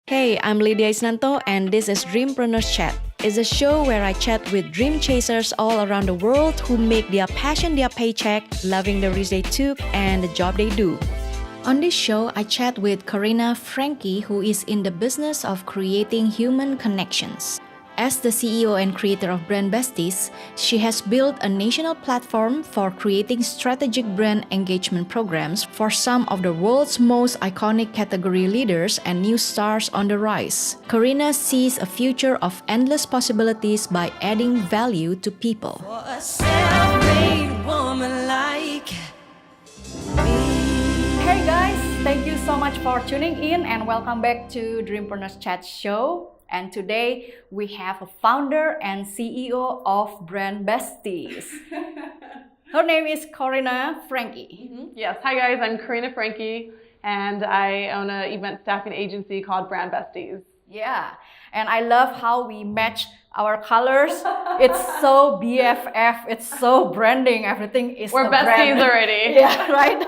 Hey, I'm Lydia Isnanto, and this is Dreampreneurs Chat. It's a show where I chat with dream chasers all around the world who make their passion their paycheck, loving the risk they took and the job they do. On this show, I chat with Corina Frankie, who is in the business of creating human connections. As the CEO and creator of Brand Besties, she has built a national platform for creating strategic brand engagement programs for some of the world's most iconic category leaders and new stars on the rise. Corina sees a future of endless possibilities by adding value to people. For a self-made woman like me. Hey guys, thank you so much for tuning in and welcome back to Dreampreneurs Chat Show. And today we have a founder and CEO of Brand Besties. Her name is Corina Frankie. Yes, hi guys, I'm Corina Frankie and I own an event staffing agency called Brand Besties. Yeah, and I love how we match our colors. It's so BFF, it's so branding, everything is We're a besties brand. already. Yeah, right?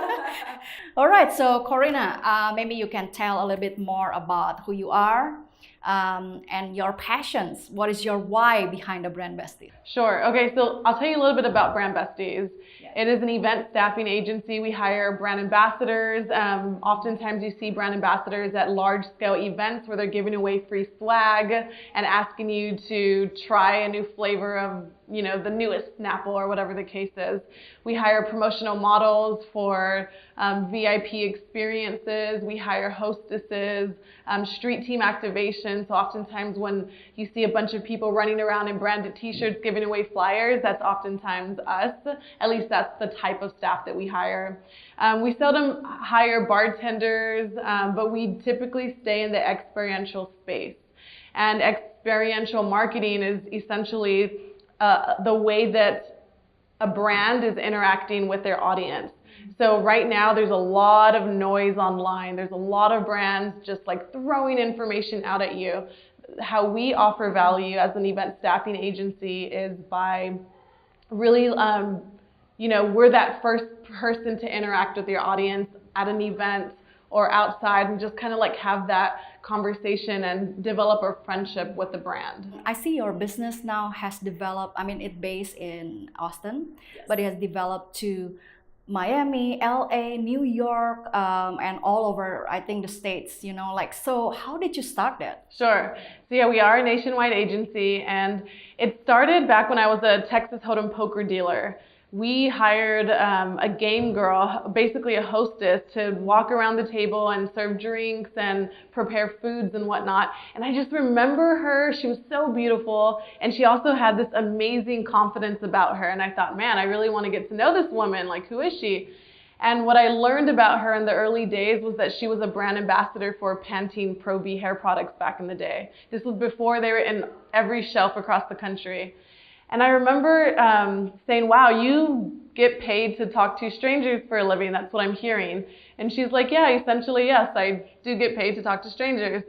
All right, so Corina, maybe you can tell a little bit more about who you are and your passions. What is your why behind the Brand Besties? Sure, okay, so I'll tell you a little bit about Brand Besties. Yeah. It is an event staffing agency. We hire brand ambassadors. Oftentimes you see brand ambassadors at large scale events where they're giving away free swag and asking you to try a new flavor of, the newest Snapple or whatever the case is. We hire promotional models for VIP experiences. We hire hostesses, street team activation. So oftentimes when you see a bunch of people running around in branded t-shirts giving away flyers, that's oftentimes us. At least that's the type of staff that we hire. We seldom hire bartenders, but we typically stay in the experiential space. And experiential marketing is essentially the way that a brand is interacting with their audience. So right now there's a lot of noise online. There's a lot of brands just like throwing information out at you. How we offer value as an event staffing agency is by really, we're that first person to interact with your audience at an event or outside and just kind of like have that conversation and develop a friendship with the brand. I see your business now has developed, it's based in Austin, but it has developed to Miami, LA, New York, and all over, I think, the States, so how did you start that? Sure. So yeah, we are a nationwide agency and it started back when I was a Texas Hold'em poker dealer. We hired a game girl, basically a hostess, to walk around the table and serve drinks and prepare foods and whatnot. And I just remember her. She was so beautiful. And she also had this amazing confidence about her. And I thought, man, I really want to get to know this woman. Like, who is she? And what I learned about her in the early days was that she was a brand ambassador for Pantene Pro V hair products back in the day. This was before they were in every shelf across the country. And I remember saying, wow, you get paid to talk to strangers for a living. That's what I'm hearing. And she's like, yeah, essentially, yes, I do get paid to talk to strangers.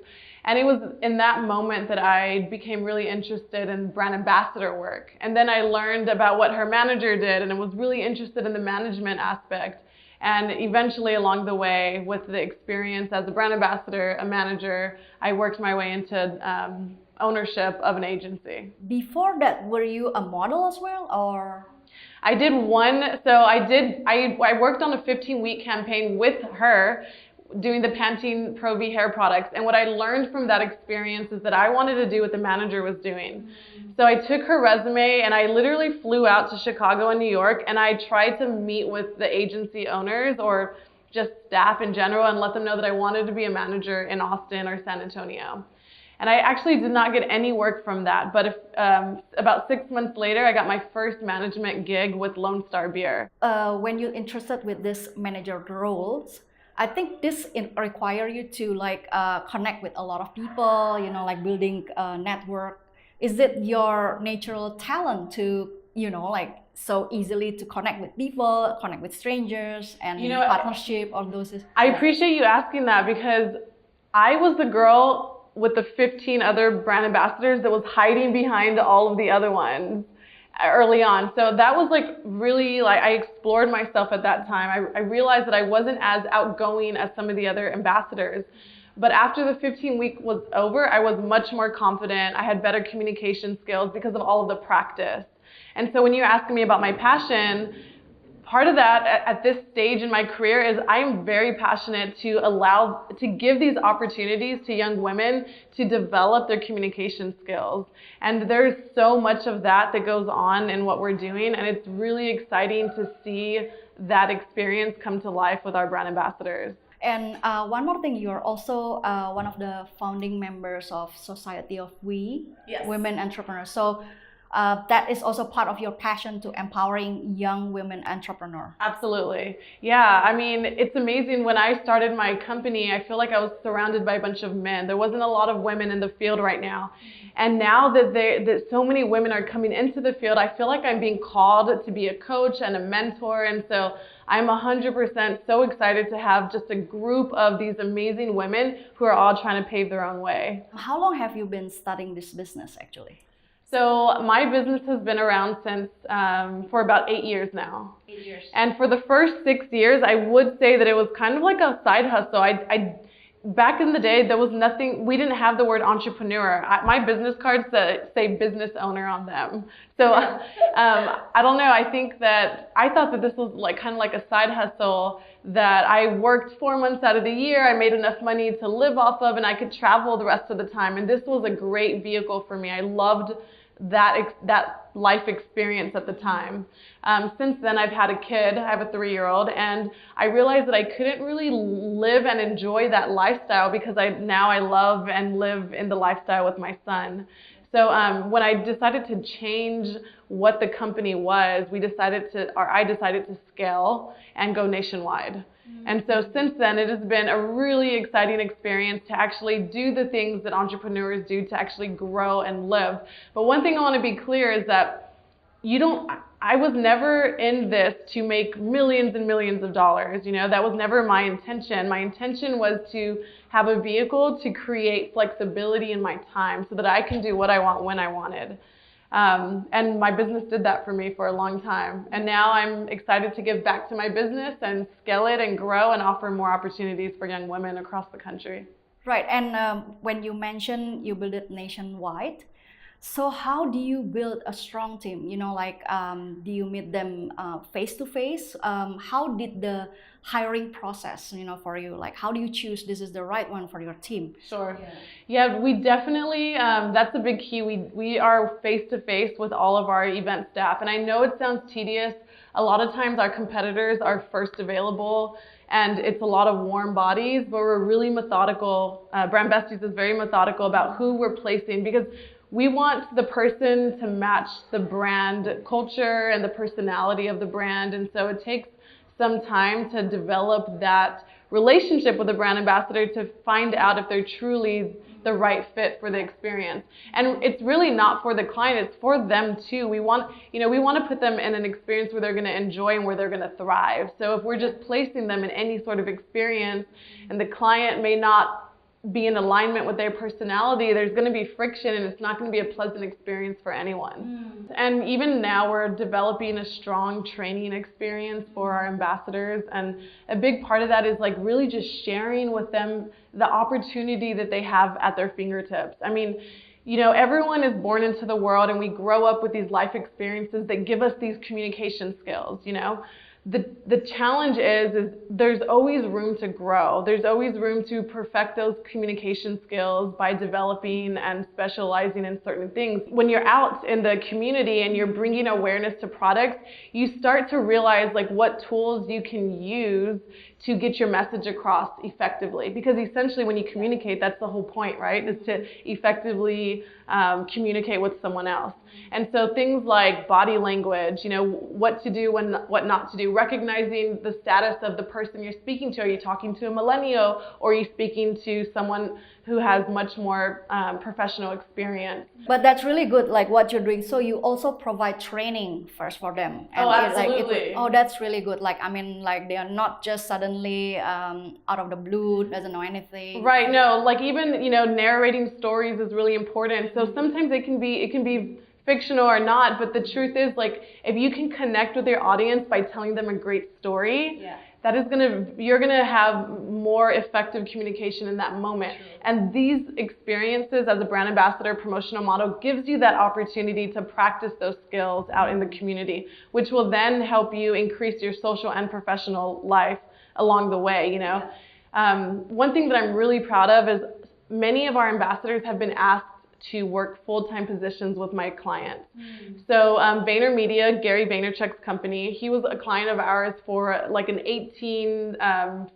And it was in that moment that I became really interested in brand ambassador work. And then I learned about what her manager did and I was really interested in the management aspect. And eventually along the way, with the experience as a brand ambassador, a manager, I worked my way into ownership of an agency. Before that, were you a model as well, or? I did one, so I worked on a 15-week campaign with her doing the Pantene Pro V hair products. And what I learned from that experience is that I wanted to do what the manager was doing. So I took her resume and I literally flew out to Chicago and New York and I tried to meet with the agency owners or just staff in general and let them know that I wanted to be a manager in Austin or San Antonio. And I actually did not get any work from that, but about 6 months later, I got my first management gig with Lone Star Beer. When you're interested with this manager roles, I think this require you to connect with a lot of people, building a network. Is it your natural talent to, so easily to connect with people, connect with strangers, and partnership, all those? I appreciate you asking that because I was the girl with the 15 other brand ambassadors that was hiding behind all of the other ones early on. So that was really I explored myself at that time. I realized that I wasn't as outgoing as some of the other ambassadors. But after the 15-week was over, I was much more confident. I had better communication skills because of all of the practice. And so when you're asking me about my passion, part of that at this stage in my career is I am very passionate to give these opportunities to young women to develop their communication skills. And there's so much of that goes on in what we're doing, and it's really exciting to see that experience come to life with our brand ambassadors. And one more thing, you're also one of the founding members of Society of Women Entrepreneurs. So that is also part of your passion to empowering young women entrepreneurs. Absolutely. Yeah, I mean, it's amazing. When I started my company, I feel like I was surrounded by a bunch of men. There wasn't a lot of women in the field right now. And now that so many women are coming into the field, I feel like I'm being called to be a coach and a mentor. And so I'm 100% so excited to have just a group of these amazing women who are all trying to pave their own way. How long have you been studying this business actually? So my business has been around since for about 8 years now. 8 years. And for the first 6 years, I would say that it was kind of like a side hustle. Back in the day, there was nothing, we didn't have the word entrepreneur. My business cards say business owner on them. So I don't know, I think that I thought that this was like kind of like a side hustle that I worked 4 months out of the year. I made enough money to live off of and I could travel the rest of the time. And this was a great vehicle for me. I loved that life experience at the time. Since then, I've had a kid. I have a 3-year-old, and I realized that I couldn't really live and enjoy that lifestyle because now I love and live in the lifestyle with my son. So when I decided to change what the company was, I decided to scale and go nationwide. And so since then, it has been a really exciting experience to actually do the things that entrepreneurs do to actually grow and live. But one thing I want to be clear is that I was never in this to make millions and millions of dollars. You know, that was never my intention. My intention was to have a vehicle to create flexibility in my time so that I can do what I want when I wanted. And my business did that for me for a long time. And now I'm excited to give back to my business and scale it and grow and offer more opportunities for young women across the country. Right, and when you mentioned you build it nationwide, so how do you build a strong team? You know, like, do you meet them face to face? How did the hiring process, you know, for you? Like, how do you choose this is the right one for your team? Sure. Yeah, we definitely, that's a big key. We are face to face with all of our event staff. And I know it sounds tedious. A lot of times our competitors are first available and it's a lot of warm bodies, but we're really methodical. Brand Besties is very methodical about who we're placing because we want the person to match the brand culture and the personality of the brand. And so it takes some time to develop that relationship with a brand ambassador to find out if they're truly the right fit for the experience. And it's really not for the client, it's for them too. We want to put them in an experience where they're going to enjoy and where they're going to thrive. So if we're just placing them in any sort of experience and the client may not be in alignment with their personality, there's going to be friction and it's not going to be a pleasant experience for anyone. And even now we're developing a strong training experience for our ambassadors, and a big part of that is like really just sharing with them the opportunity that they have at their fingertips. I mean, you know, everyone is born into the world and we grow up with these life experiences that give us these communication skills, you know. The challenge is there's always room to grow. There's always room to perfect those communication skills by developing and specializing in certain things. When you're out in the community and you're bringing awareness to products, you start to realize like what tools you can use to get your message across effectively. Because essentially when you communicate, that's the whole point, right? Is to effectively communicate with someone else. And so things like body language, you know, what to do, what not to do, recognizing the status of the person you're speaking to. Are you talking to a millennial or are you speaking to someone who has much more professional experience? But that's really good, like what you're doing. So you also provide training first for them. And absolutely. That's really good. Like, I mean, like they are not just suddenly out of the blue, doesn't know anything. Right, no, like even, you know, narrating stories is really important. So sometimes it can be fictional or not, but the truth is like if you can connect with your audience by telling them a great story, you're gonna have more effective communication in that moment. True. And these experiences as a brand ambassador, promotional model, gives you that opportunity to practice those skills out in the community, which will then help you increase your social and professional life along the way, you know. One thing that I'm really proud of is many of our ambassadors have been asked to work full-time positions with my clients. So VaynerMedia, Gary Vaynerchuk's company, he was a client of ours for like an 18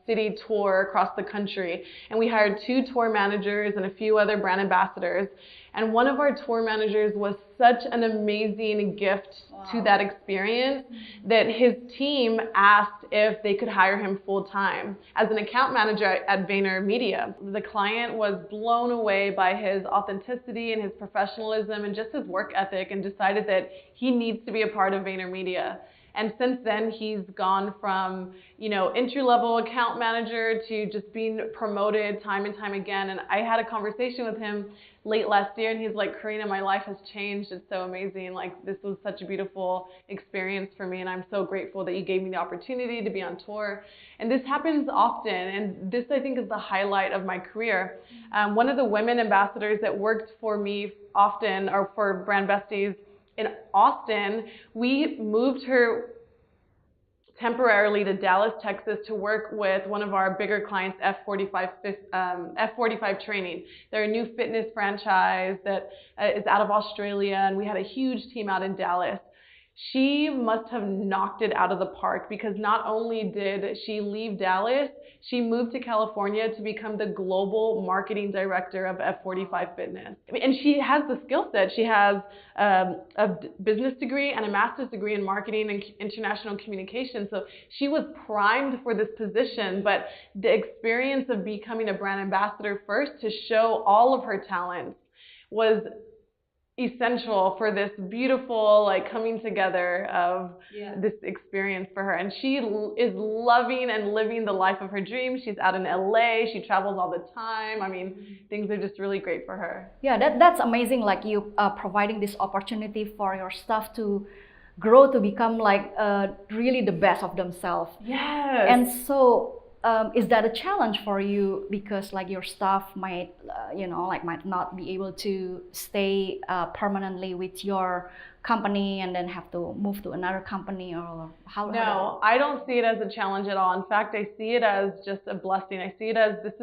city tour across the country. And we hired 2 tour managers and a few other brand ambassadors. And one of our tour managers was such an amazing gift to that experience that his team asked if they could hire him full-time as an account manager at VaynerMedia. The client was blown away by his authenticity and his professionalism and just his work ethic, and decided that he needs to be a part of VaynerMedia. And since then, he's gone from, you know, entry-level account manager to just being promoted time and time again. And I had a conversation with him late last year, and he's like, Corina, my life has changed. It's so amazing. Like, this was such a beautiful experience for me, and I'm so grateful that you gave me the opportunity to be on tour. And this happens often, and this, I think, is the highlight of my career. One of the women ambassadors that worked for me often, or for Brand Besties, in Austin, we moved her temporarily to Dallas, Texas to work with one of our bigger clients, F45 Training. They're a new fitness franchise that is out of Australia, and we had a huge team out in Dallas. She must have knocked it out of the park, because not only did she leave Dallas, she moved to California to become the global marketing director of F45 Fitness. And she has the skill set. She has a business degree and a master's degree in marketing and international communication. So she was primed for this position, but the experience of becoming a brand ambassador first to show all of her talents was essential for this beautiful, like, coming together of this experience for her. And she is loving and living the life of her dreams. She's out in LA. She travels all the time. I mean, things are just really great for her. Yeah, that's amazing. Like, you providing this opportunity for your staff to grow to become like really the best of themselves. Yes. And so is that a challenge for you, because like your staff might might not be able to stay permanently with your company and then have to move to another company, or how? No, I don't see it as a challenge at all. In fact, I see it as just a blessing. I see it as this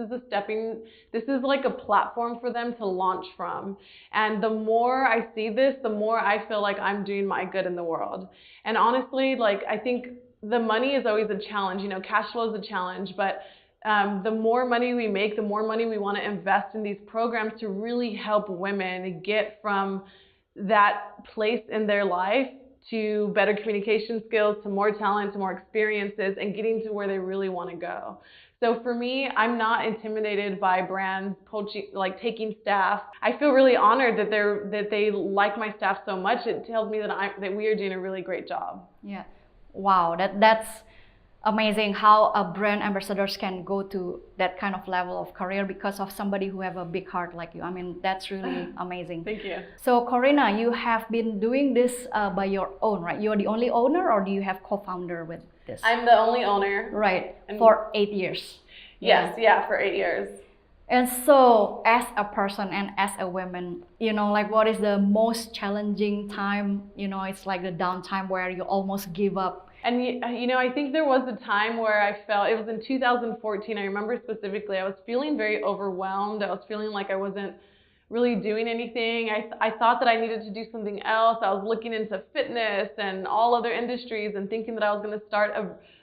is like a platform for them to launch from. And the more I see this, the more I feel like I'm doing my good in the world. And honestly, like, I think the money is always a challenge. You know, cash flow is a challenge, but the more money we make, the more money we want to invest in these programs to really help women get from that place in their life to better communication skills, to more talent, to more experiences, and getting to where they really want to go. So for me, I'm not intimidated by brands poaching, like taking staff. I feel really honored that they like my staff so much. It tells me that we are doing a really great job. Yeah. Wow, that's amazing how a brand ambassadors can go to that kind of level of career because of somebody who have a big heart like you. I mean, that's really amazing. Thank you. So Corina, you have been doing this by your own, right? You're the only owner, or do you have co-founder with this? I'm the only owner. Right, for 8 years. Yes, yeah, for 8 years. And so, as a person and as a woman, you know, like, what is the most challenging time? You know, it's like the downtime where you almost give up. And you know, I think there was a time where I felt, it was in 2014, I remember specifically, I was feeling very overwhelmed. I was feeling like I wasn't really doing anything. I thought that I needed to do something else. I was looking into fitness and all other industries and thinking that I was going to start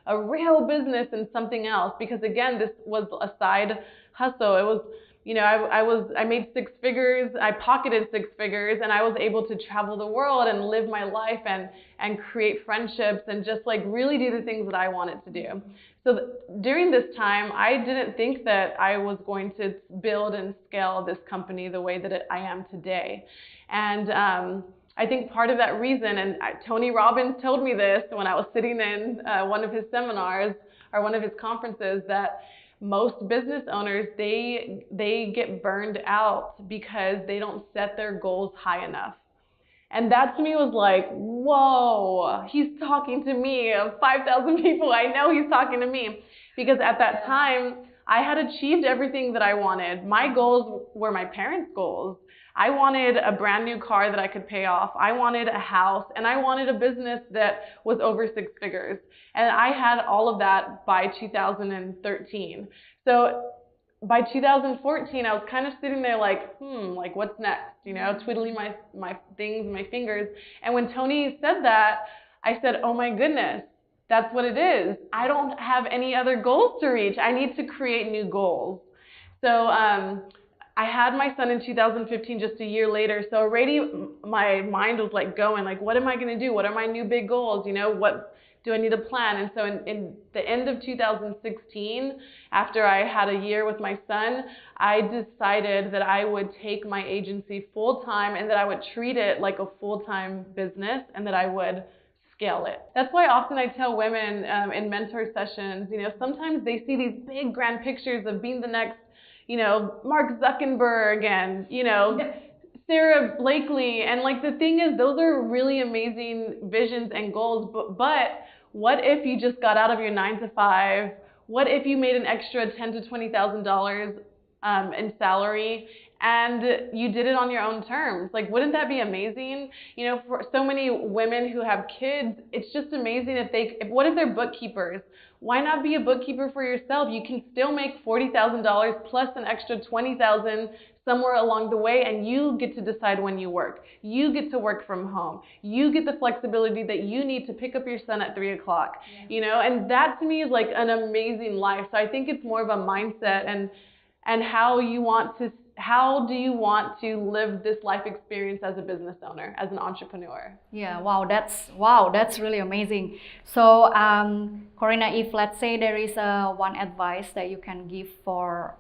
a real business in something else, because again, this was a side hustle. It was, you know, I made 6 figures, I pocketed 6 figures, and I was able to travel the world and live my life and create friendships and just like really do the things that I wanted to do. So during this time, I didn't think that I was going to build and scale this company the way that I am today. And I think part of that reason, and Tony Robbins told me this when I was sitting in one of his seminars or one of his conferences, that most business owners, they get burned out because they don't set their goals high enough. And that to me was like, whoa, he's talking to me. Of 5,000 people, I know he's talking to me. Because at that time, I had achieved everything that I wanted. My goals were my parents' goals. I wanted a brand new car that I could pay off. I wanted a house, and I wanted a business that was over 6 figures. And I had all of that by 2013. So by 2014, I was kind of sitting there like, like what's next? You know, twiddling my things, my fingers. And when Tony said that, I said, oh my goodness, that's what it is. I don't have any other goals to reach. I need to create new goals. So I had my son in 2015, just a year later. So already my mind was like going, like, what am I going to do? What are my new big goals? You know, what do I need a plan? And so in the end of 2016, after I had a year with my son, I decided that I would take my agency full time and that I would treat it like a full-time business and that I would scale it. That's why often I tell women in mentor sessions, you know, sometimes they see these big grand pictures of being the next, you know, Mark Zuckerberg and, you know, Sarah Blakely. And like the thing is, those are really amazing visions and goals. But what if you just got out of your 9 to 5? What if you made an extra $10,000 to $20,000 in salary and you did it on your own terms? Like, wouldn't that be amazing? You know, for so many women who have kids, it's just amazing what if they're bookkeepers? Why not be a bookkeeper for yourself? You can still make $40,000 plus an extra $20,000 somewhere along the way, and you get to decide when you work. You get to work from home. You get the flexibility that you need to pick up your son at 3 o'clock, you know, and that to me is like an amazing life. So I think it's more of a mindset and how do you want to live this life experience as a business owner, as an entrepreneur? Yeah, wow, that's really amazing. So, Corina, if let's say there is one advice that you can give for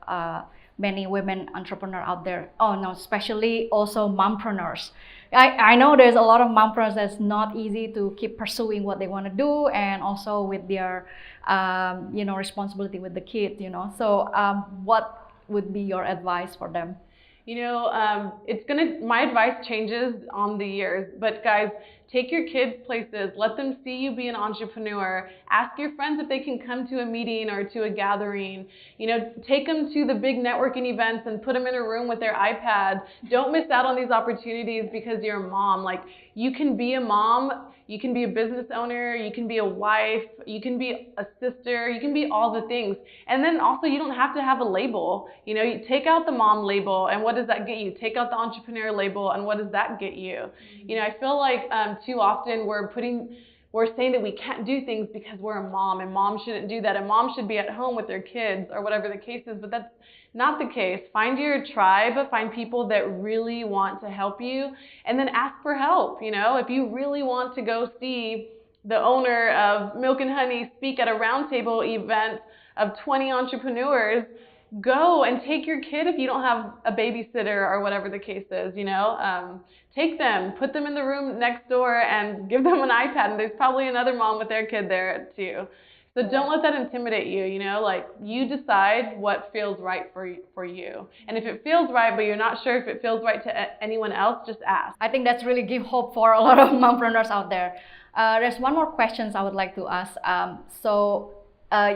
many women entrepreneurs out there, especially also mompreneurs. I know there's a lot of mompreneurs that's not easy to keep pursuing what they want to do, and also with their, responsibility with the kids, you know. So, what would be your advice for them? You know, my advice changes on the years, but guys, take your kids places, let them see you be an entrepreneur, ask your friends if they can come to a meeting or to a gathering, you know, take them to the big networking events and put them in a room with their iPad. Don't miss out on these opportunities because you're a mom. Like, you can be a mom, you can be a business owner, you can be a wife, you can be a sister, you can be all the things. And then also, you don't have to have a label. You know, you take out the mom label, and what does that get you? Take out the entrepreneur label, and what does that get you? You know, I feel like too often we're saying that we can't do things because we're a mom, and mom shouldn't do that, and mom should be at home with their kids or whatever the case is, but that's not the case. Find your tribe, find people that really want to help you, and then ask for help. You know, if you really want to go see the owner of Milk and Honey speak at a roundtable event of 20 entrepreneurs, go and take your kid if you don't have a babysitter or whatever the case is, you know. Take them, put them in the room next door and give them an iPad, and there's probably another mom with their kid there too. So don't let that intimidate you, you know, like, you decide what feels right for you. And if it feels right, but you're not sure if it feels right to anyone else, just ask. I think that's really give hope for a lot of mompreneurs out there. There's one more question I would like to ask.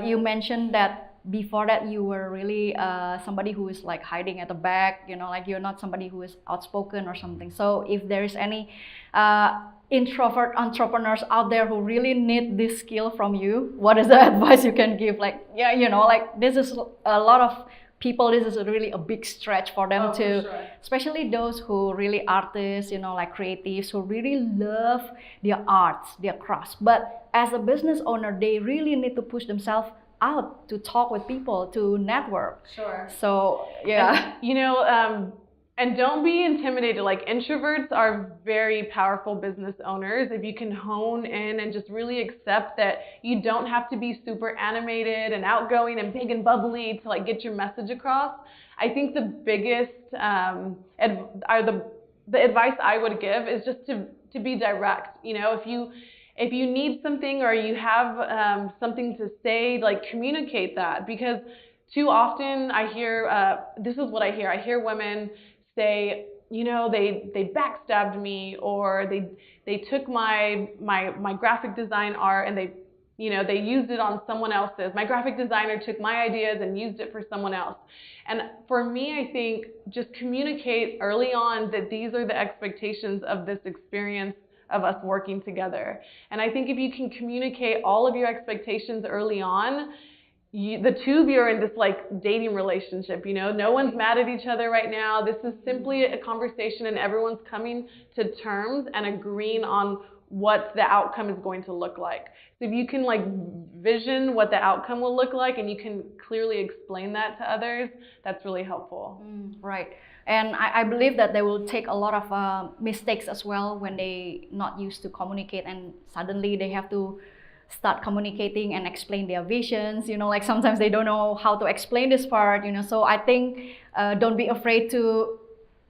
You mentioned that before that you were really somebody who is like hiding at the back, you know, like you're not somebody who is outspoken or something. So if there is any introvert entrepreneurs out there who really need this skill from you, what is the advice you can give? Like, yeah, you know, like, this is a lot of people, this is really a big stretch for them especially those who really artists, you know, like creatives who really love their arts, their crafts. But as a business owner, they really need to push themselves out to talk with people, to network. Sure. So, yeah. And, you know, and don't be intimidated. Like, introverts are very powerful business owners. If you can hone in and just really accept that you don't have to be super animated and outgoing and big and bubbly to like get your message across. I think the biggest the advice I would give is just to be direct. You know, if you need something or you have something to say, like, communicate that, because too often I hear, this is what I hear women say, they backstabbed me, or they took my graphic design art and they used it on someone else's. My graphic designer took my ideas and used it for someone else. And for me, I think just communicate early on that these are the expectations of this experience of us working together. And I think if you can communicate all of your expectations early on, the two of you are in this like dating relationship, no one's mad at each other right now. This is simply a conversation and everyone's coming to terms and agreeing on what the outcome is going to look like. So if you can like vision what the outcome will look like and you can clearly explain that to others, that's really helpful. Right. And I believe that they will take a lot of mistakes as well when they not used to communicate and suddenly they have to start communicating and explain their visions, like sometimes they don't know how to explain this part, so I think don't be afraid to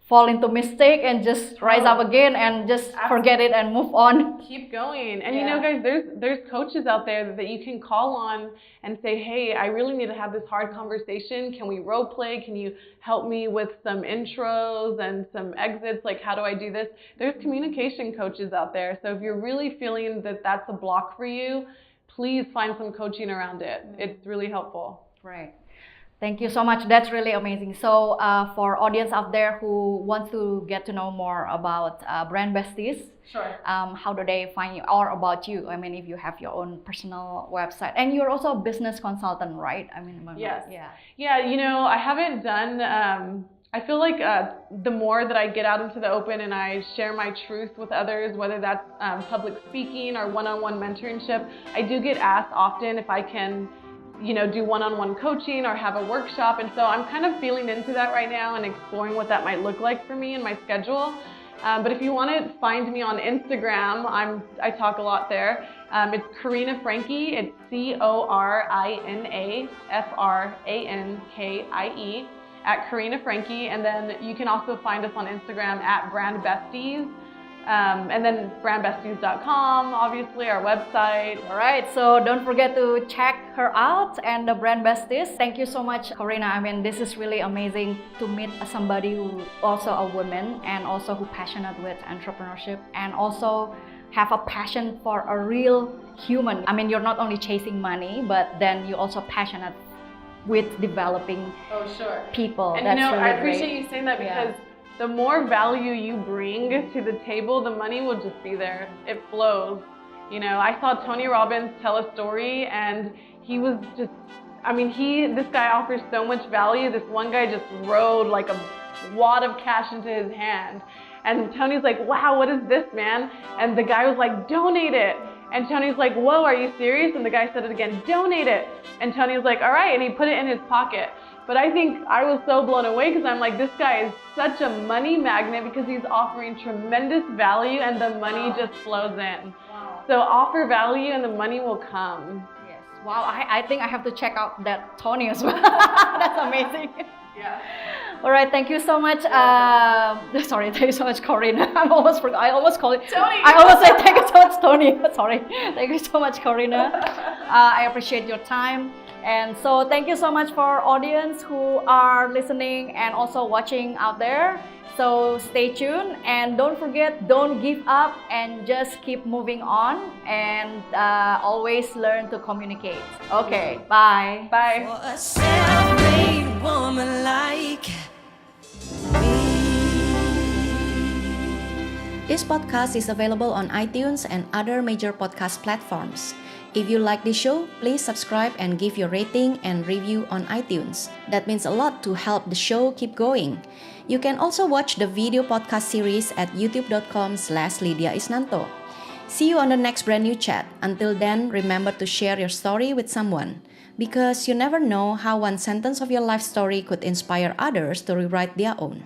fall into mistake and just rise up again and just forget it and move on. Keep going. And guys, there's coaches out there that you can call on and say, hey, I really need to have this hard conversation. Can we role play? Can you help me with some intros and some exits? Like, how do I do this? There's communication coaches out there. So if you're really feeling that that's a block for you, please find some coaching around it. It's really helpful. Right. Thank you so much. That's really amazing. So for audience out there who wants to get to know more about Brand Besties, sure. How do they find you or about you? I mean, if you have your own personal website, and you're also a business consultant, right? I mean, yes. Yeah. I haven't done. I feel like the more that I get out into the open and I share my truth with others, whether that's public speaking or one-on-one mentorship, I do get asked often if I can do one-on-one coaching or have a workshop. And so I'm kind of feeling into that right now and exploring what that might look like for me and my schedule. But if you want to find me on Instagram, I talk a lot there. It's Corina Frankie. It's CORINA FRANKIE at Corina Frankie. And then you can also find us on Instagram at Brand Besties. And then brandbesties.com, obviously, our website. All right, so don't forget to check her out and the Brand Besties. Thank you so much, Corina. I mean, this is really amazing to meet somebody who also a woman and also who passionate with entrepreneurship and also have a passion for a real human. I mean, you're not only chasing money, but then you're also passionate with developing people. And that's really I appreciate great. you saying that because the more value you bring to the table, the money will just be there. It flows. I saw Tony Robbins tell a story and he was just, this guy offers so much value. This one guy just rode like a wad of cash into his hand. And Tony's like, wow, what is this, man? And the guy was like, donate it. And Tony's like, whoa, are you serious? And the guy said it again, donate it. And Tony was like, all right. And he put it in his pocket. But I think I was so blown away because I'm like, this guy is such a money magnet because he's offering tremendous value and the money just flows in. Wow. So offer value and the money will come. Yes. Wow, I think I have to check out that Tony as well. That's amazing. Yeah. All right, thank you so much. Sorry, thank you so much, Corina. I almost called it Tony. I almost said thank you so much, Tony. Sorry. Thank you so much, Corina. I appreciate your time. And so thank you so much for audience who are listening and also watching out there. So stay tuned and don't forget, don't give up and just keep moving on and always learn to communicate. Okay, bye. Bye. For a self-made woman like me. This podcast is available on iTunes and other major podcast platforms. If you like this show, please subscribe and give your rating and review on iTunes. That means a lot to help the show keep going. You can also watch the video podcast series at youtube.com/Lydia Isnanto. See you on the next brand new chat. Until then, remember to share your story with someone. Because you never know how one sentence of your life story could inspire others to rewrite their own.